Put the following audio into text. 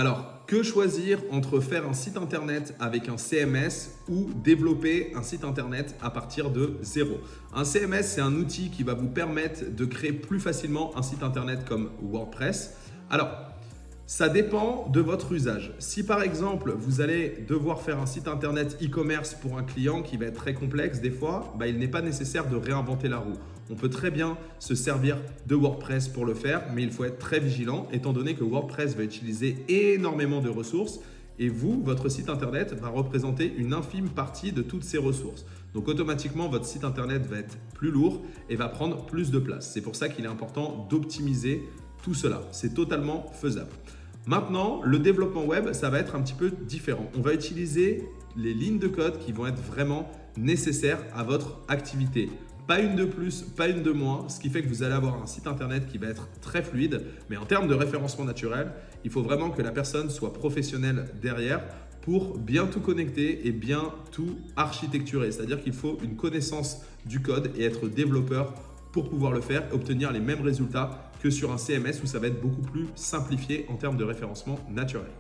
Alors, que choisir entre faire un site internet avec un CMS ou développer un site internet à partir de zéro? Un CMS, c'est un outil qui va vous permettre de créer plus facilement un site internet comme WordPress. Alors, ça dépend de votre usage. Si par exemple, vous allez devoir faire un site internet e-commerce pour un client qui va être très complexe des fois, il n'est pas nécessaire de réinventer la roue. On peut très bien se servir de WordPress pour le faire, mais il faut être très vigilant étant donné que WordPress va utiliser énormément de ressources et vous, votre site internet va représenter une infime partie de toutes ces ressources. Donc automatiquement, votre site internet va être plus lourd et va prendre plus de place. C'est pour ça qu'il est important d'optimiser tout cela. C'est totalement faisable. Maintenant, le développement web, ça va être un petit peu différent. On va utiliser les lignes de code qui vont être vraiment nécessaires à votre activité. Pas une de plus, pas une de moins, ce qui fait que vous allez avoir un site internet qui va être très fluide. Mais en termes de référencement naturel, il faut vraiment que la personne soit professionnelle derrière pour bien tout connecter et bien tout architecturer. C'est-à-dire qu'il faut une connaissance du code et être développeur pour pouvoir le faire et obtenir les mêmes résultats que sur un CMS où ça va être beaucoup plus simplifié en termes de référencement naturel.